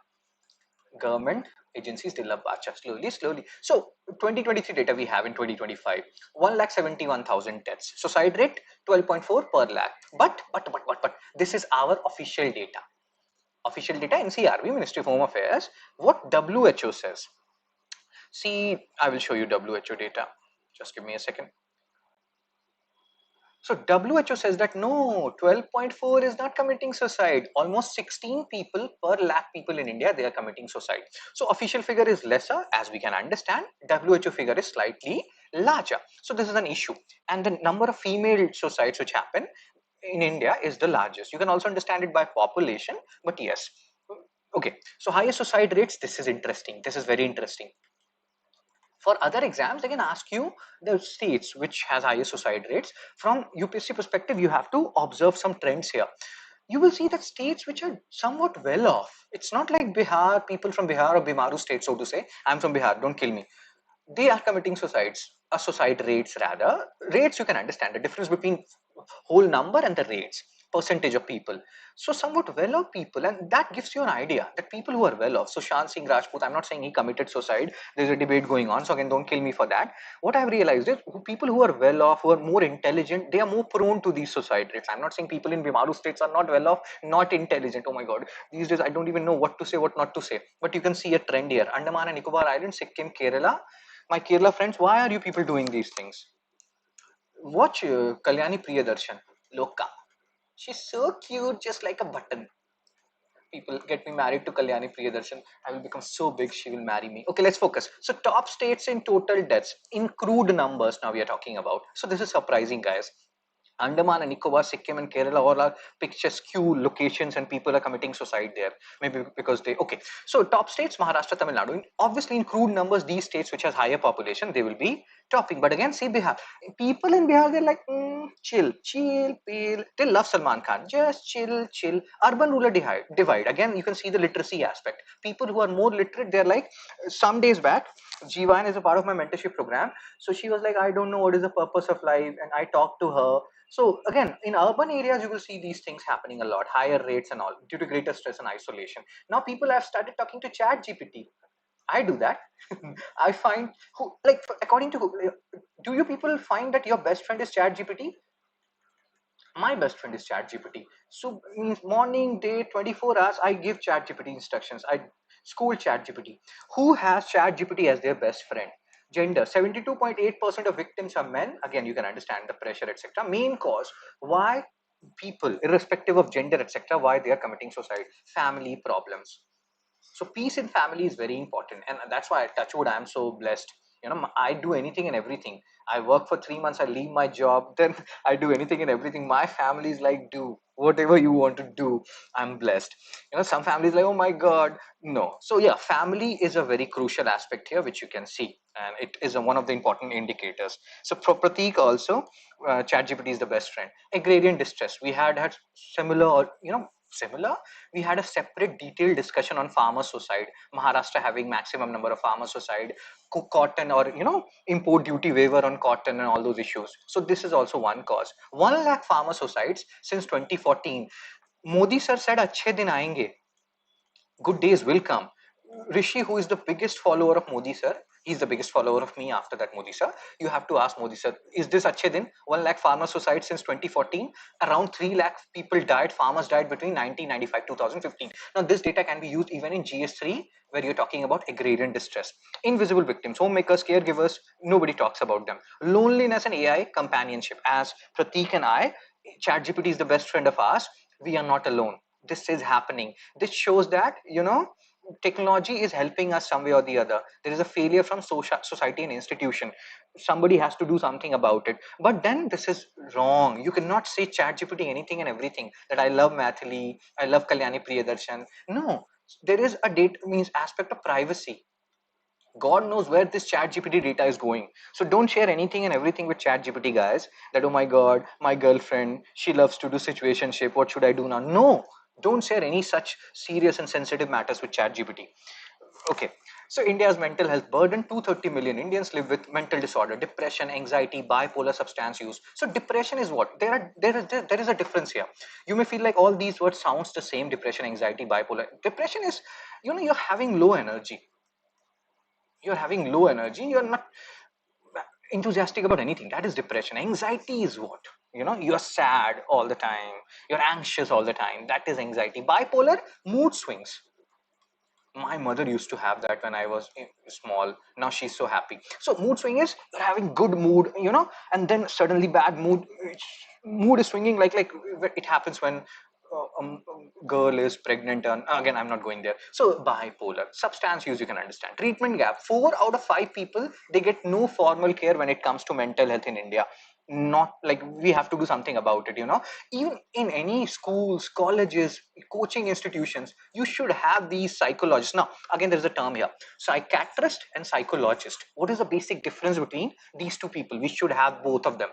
Government agencies, they love Badshah. Slowly. So 2023 data we have in 2025, 1,71,000 deaths. Suicide rate, 12.4 per lakh. But this is our official data. Official data, NCRB, Ministry of Home Affairs, what WHO says. See, I will show you WHO data. Just give me a second. So WHO says that no, 12.4 is not committing suicide. Almost 16 people per lakh people in India, they are committing suicide. So official figure is lesser, as we can understand. WHO figure is slightly larger. So this is an issue. And the number of female suicides which happen in India is the largest. You can also understand it by population, but yes. Okay, so higher suicide rates, this is interesting. This is very interesting. For other exams, they can ask you the states which has higher suicide rates. From UPSC perspective, you have to observe some trends here. You will see that states which are somewhat well off. It's not like Bihar, people from Bihar or Bimaru state, so to say. I'm from Bihar, don't kill me. They are committing suicides, suicide rates rather. Rates, you can understand the difference between whole number and the rates, percentage of people. So somewhat well off people, and that gives you an idea that people who are well off. So Shan Singh Rajput, I'm not saying he committed suicide. There's a debate going on. So again, don't kill me for that. What I've realized is people who are well off, who are more intelligent, they are more prone to these suicide rates. I'm not saying people in Bimaru states are not well off, not intelligent. Oh my God, these days I don't even know what to say, what not to say. But you can see a trend here. Andaman and Nicobar Islands, Sikkim, Kerala. My Kerala friends, why are you people doing these things? Watch Kalyani Priyadarshan, Loka. She's so cute, just like a button. People get me married to Kalyani Priyadarshan. I will become so big, she will marry me. Okay, let's focus. So, top states in total deaths, in crude numbers, now we are talking about. So, this is surprising, guys. Andaman and Nicobar, Sikkim and Kerala all are picturesque locations and people are committing suicide there. Maybe because they, okay. So top states, Maharashtra, Tamil Nadu. Obviously in crude numbers, these states which has higher population, they will be topping. But again, see Bihar. People in Bihar, they're like, chill, pill. They love Salman Khan. Just chill. Urban-rural divide. Again, you can see the literacy aspect. People who are more literate, they're like, some days back, Jivan is a part of my mentorship program. So she was like, I don't know what is the purpose of life. And I talked to her. So again, in urban areas, you will see these things happening a lot, higher rates and all, due to greater stress and isolation. Now people have started talking to Chat GPT. I do that. I find who, like, according to who, do you people find that your best friend is Chat GPT? My best friend is Chat GPT. So means morning, day, 24 hours, I give Chat GPT instructions. I school Chat GPT. Who has Chat GPT as their best friend? Gender, 72.8% of victims are men. Again, you can understand the pressure, etc. Main cause why people, irrespective of gender, etc., why they are committing suicide, family problems. So peace in family is very important, and that's why, touch wood, I am so blessed. I do anything and everything. I work for 3 months, I leave my job, then I do anything and everything. My family is like, do whatever you want to do. I'm blessed. Some families like, oh my God, no. So yeah, family is a very crucial aspect here, which you can see, and it is one of the important indicators. So for Pratik also, ChatGPT is the best friend. Agrarian distress, we had similar, or similar, we had a separate detailed discussion on farmer suicide. Maharashtra having maximum number of farmer suicide, cotton, or import duty waiver on cotton and all those issues. So this is also one cause. 1 lakh farmer suicides since 2014. Modi sir said अच्छे दिन आएंगे, good days will come. Rishi, who is the biggest follower of Modi sir, he's the biggest follower of me after that, Modi sir. You have to ask Modi sir, is this Achhe Din? 1 lakh farmer suicide since 2014. Around 3 lakh people died, farmers died between 1995 2015. Now, this data can be used even in GS3, where you're talking about agrarian distress. Invisible victims, homemakers, caregivers, nobody talks about them. Loneliness and AI companionship. As Pratik and I, ChatGPT is the best friend of ours. We are not alone. This is happening. This shows that, technology is helping us some way or the other. There is a failure from society and institution. Somebody has to do something about it. But then this is wrong. You cannot say ChatGPT anything and everything, that I love Mathili, I love Kalyani Priyadarshan. No, there is a data, means aspect of privacy. God knows where this ChatGPT data is going. So don't share anything and everything with ChatGPT, guys. That, oh my God, my girlfriend, she loves to do situationship. What should I do now? No, Don't share any such serious and sensitive matters with ChatGPT. Okay. So India's mental health burden, 230 million Indians live with mental disorder, depression, anxiety, bipolar, substance use. So depression is what? There is a difference here. You may feel like all these words sounds the same: depression, anxiety, bipolar. Depression is, you're having low energy. You're having low energy. You're not enthusiastic about anything. That is depression. Anxiety is what? You're sad all the time. You're anxious all the time. That is anxiety. Bipolar, mood swings. My mother used to have that when I was small. Now she's so happy. So mood swing is you're having good mood, and then suddenly bad mood. Mood is swinging like it happens when girl is pregnant. And again, I'm not going there. So bipolar, substance use, you can understand. Treatment gap: 4 out of 5 people, they get no formal care when it comes to mental health in India. Not like we have to do something about it. Even in any schools, colleges, coaching institutions, you should have these psychologists. Now again, there's a term here: psychiatrist and psychologist. What is the basic difference between these two people? We should have both of them.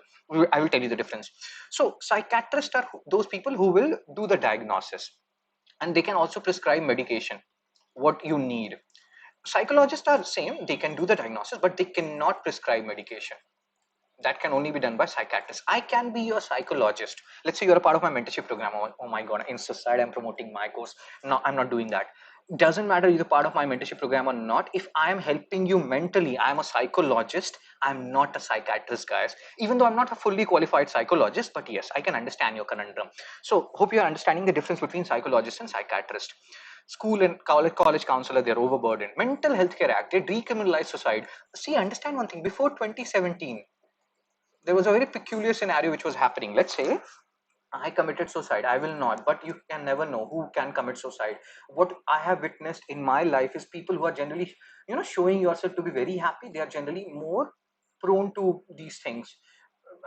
I will tell you the difference. So psychiatrists are those people who will do the diagnosis, and they can also prescribe medication, what you need. Psychologists are the same, they can do the diagnosis, but they cannot prescribe medication. That can only be done by psychiatrists. I can be your psychologist. Let's say you're a part of my mentorship program. Oh my God, in society, I'm promoting my course. No, I'm not doing that. Doesn't matter you're a part of my mentorship program or not. If I'm helping you mentally, I'm a psychologist. I'm not a psychiatrist, guys. Even though I'm not a fully qualified psychologist, but yes, I can understand your conundrum. So hope you're understanding the difference between psychologist and psychiatrist. School and college counselor, they're overburdened. Mental Health Care Act, they decriminalize suicide. See, understand one thing. Before 2017, there was a very peculiar scenario which was happening. Let's say I committed suicide. I will not, but you can never know who can commit suicide. What I have witnessed in my life is people who are generally, showing yourself to be very happy. They are generally more prone to these things.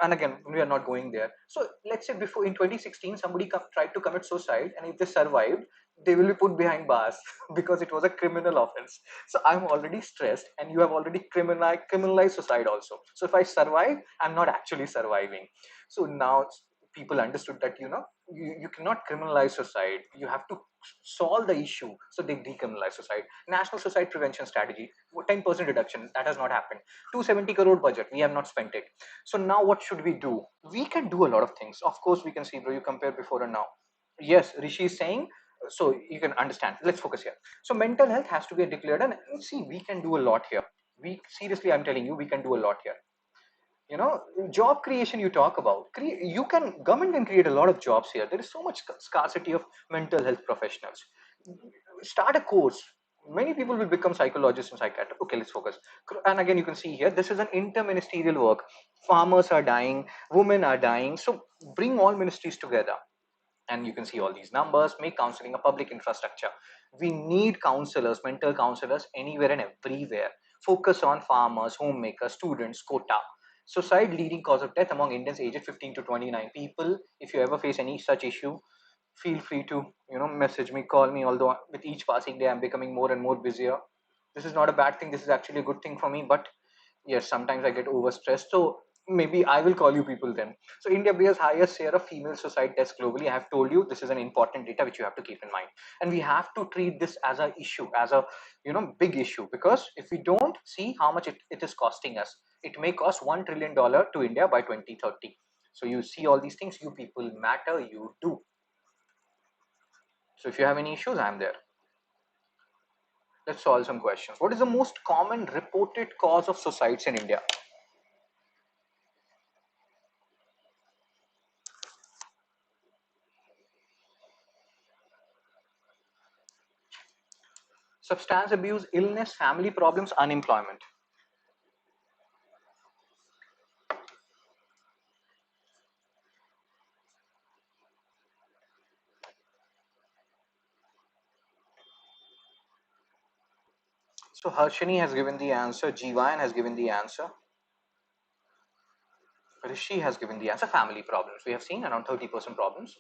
And again, we are not going there. So let's say before in 2016, somebody tried to commit suicide, and if they survived, they will be put behind bars because it was a criminal offense. So I'm already stressed, and you have already criminalized suicide also. So if I survive, I'm not actually surviving. So now people understood that you cannot criminalize suicide. You have to solve the issue. So they decriminalize suicide. National suicide prevention strategy, 10% reduction. That has not happened. 270 crore budget, we have not spent it. So now what should we do? We can do a lot of things. Of course we can see, bro, you compare before and now. Yes, Rishi is saying, so you can understand. Let's focus here. So mental health has to be declared, and see, we can do a lot here. We seriously, I'm telling you, we can do a lot here. Job creation, you talk about, you can, government can create a lot of jobs here. There is so much scarcity of mental health professionals. Start a course. Many people will become psychologists and psychiatrists. Okay, let's focus. And again, you can see here, this is an interministerial work. Farmers are dying, women are dying, so bring all ministries together. And you can see all these numbers. Make counseling a public infrastructure. We need counselors, mental counselors, anywhere and everywhere. Focus on farmers, homemakers, students, quota. Suicide, leading cause of death among Indians aged 15 to 29. People, if you ever face any such issue, feel free to message me, call me. Although with each passing day I'm becoming more and more busier. This is not a bad thing, this is actually a good thing for me. But yes, sometimes I get overstressed, so maybe I will call you people then. So India bears highest share of female suicide deaths globally. I have told you, this is an important data which you have to keep in mind. And we have to treat this as a issue, as a big issue, because if we don't see how much it is costing us, it may cost $1 trillion to India by 2030. So you see all these things, you people matter, you do. So if you have any issues, I'm there. Let's solve some questions. What is the most common reported cause of suicides in India? Substance abuse, illness, family problems, unemployment. So Harshini has given the answer, Jivan has given the answer, Rishi has given the answer, family problems. We have seen around 30% problems.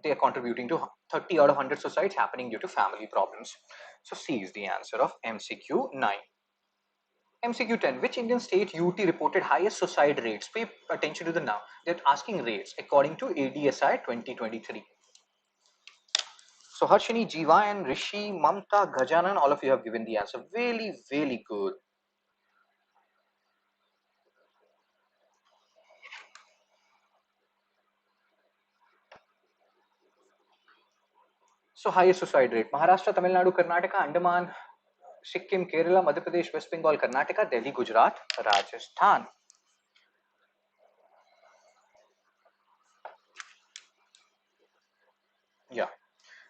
They are contributing to 30 out of 100 suicides happening due to family problems. So C is the answer of MCQ 9. MCQ 10. Which Indian state UT reported highest suicide rates? Pay attention to the now. They're asking rates according to ADSI 2023. So Harshini, Jiva and Rishi, Mamta, Gajanan, all of you have given the answer. Really, really good. So highest suicide rate: Maharashtra, Tamil Nadu, Karnataka, Andaman, Sikkim, Kerala, Madhya Pradesh, West Bengal, Karnataka, Delhi, Gujarat, Rajasthan. Yeah.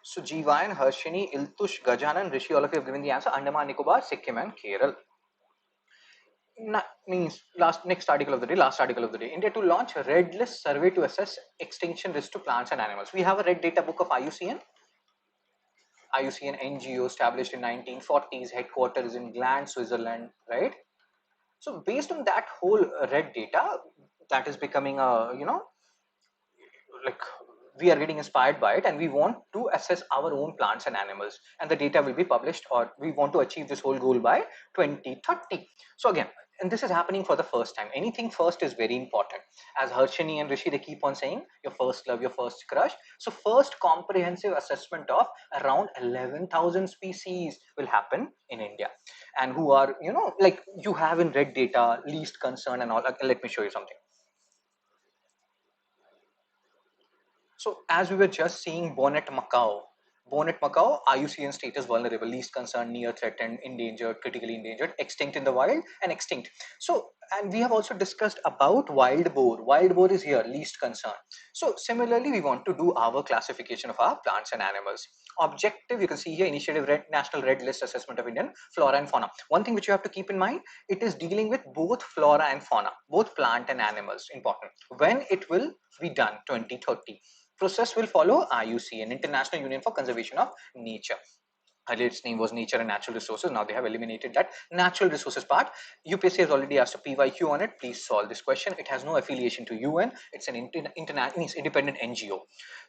So Jiva and Harshini, Iltush, Gajanan, Rishi, all of you have given the answer. Andaman, Nicobar, Sikkim, and Kerala. Means next article of the day, last article of the day. India to launch a red list survey to assess extinction risk to plants and animals. We have a red data book of IUCN. IUCN NGO established in 1940s, headquarters in Gland, Switzerland, right? So based on that whole red data, that is becoming a like we are getting inspired by it, and we want to assess our own plants and animals, and the data will be published, or we want to achieve this whole goal by 2030. So again, and this is happening for the first time. Anything first is very important. As Harshini and Rishi, they keep on saying, your first love, your first crush. So first comprehensive assessment of around 11,000 species will happen in India, and who are, like you have in red data, least concern and all. Let me show you something. So as we were just seeing Bonnet Macau, IUCN status vulnerable, least concerned, near threatened, endangered, critically endangered, extinct in the wild, and extinct. So, and we have also discussed about wild boar. Wild boar is here, least concern. So similarly, we want to do our classification of our plants and animals. Objective, you can see here, initiative red, National Red List Assessment of Indian Flora and Fauna. One thing which you have to keep in mind, it is dealing with both flora and fauna, both plant and animals, important. When it will be done, 2030. Process will follow IUCN, International Union for Conservation of Nature. Earlier its name was Nature and Natural Resources. Now they have eliminated that natural resources part. UPSC has already asked a PYQ on it. Please solve this question. It has no affiliation to UN. It's an independent NGO.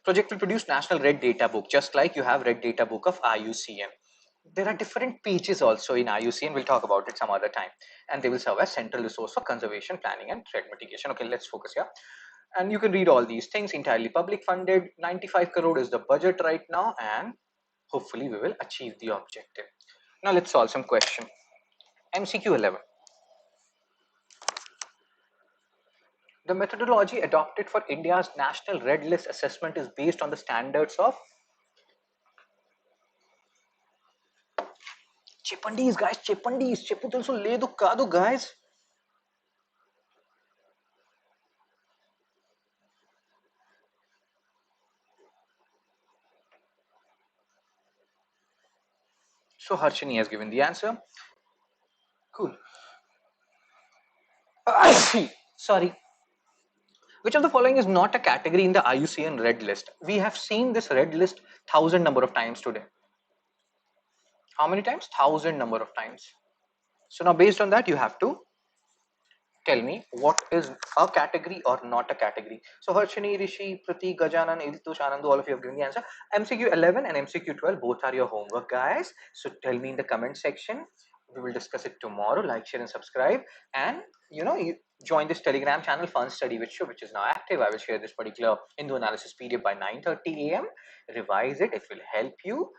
Project will produce National Red Data Book, just like you have Red Data Book of IUCN. There are different pages also in IUCN. We'll talk about it some other time. And they will serve as central resource for conservation, planning, and threat mitigation. Okay, let's focus here. And you can read all these things, entirely public funded. 95 crore is the budget right now, and hopefully we will achieve the objective. Now let's solve some question. MCQ 11. The methodology adopted for India's national red list assessment is based on the standards of Chipandis, guys. Chipandis. Chiputul so le do kado, guys. So Harshini has given the answer. Cool. Sorry. Which of the following is not a category in the IUCN red list? We have seen this red list 1,000 number of times today. How many times? 1,000 number of times. So now based on that, you have to tell me what is a category or not a category. So Harshini, Rishi, Pratik, Gajanan, Iltush, Anandu, all of you have given the answer. MCQ 11 and MCQ 12 both are your homework, guys. So tell me in the comment section. We will discuss it tomorrow. Like, share, and subscribe. And you join this Telegram channel, Fun Study with Show, which is now active. I will share this particular Hindu analysis PDF by 9:30 a.m. Revise it. It will help you.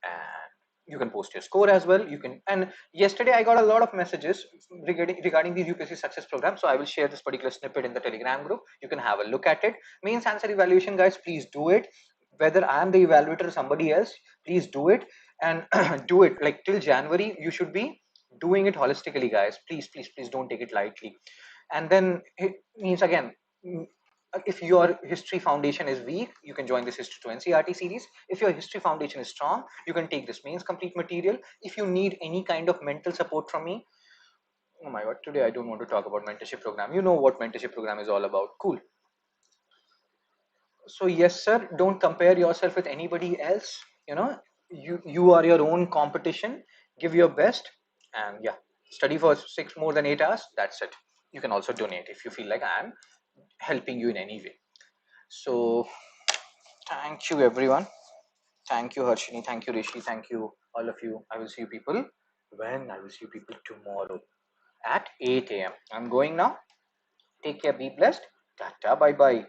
And you can post your score as well. You can, and yesterday I got a lot of messages regarding these UPSC success programs, so I will share this particular snippet in the Telegram group. You can have a look at it. Mains answer evaluation, guys, please do it. Whether I am the evaluator or somebody else, please do it. And do it like till January. You should be doing it holistically, guys. Please don't take it lightly. And then it means, again, if your history foundation is weak, you can join this history to NCRT series. If your history foundation is strong, you can take this mains complete material. If you need any kind of mental support from me, oh my god, today I don't want to talk about mentorship program. You know what mentorship program is all about. Cool. So yes sir, don't compare yourself with anybody else. You are your own competition. Give your best. And yeah, study for more than 8 hours. That's it. You can also donate if you feel like I am helping you in any way. So thank you everyone. Thank you Harshini, thank you Rishi, thank you all of you. I will see you people I will see you people tomorrow at 8 a.m. I'm going now. Take care, be blessed. Tata, bye bye.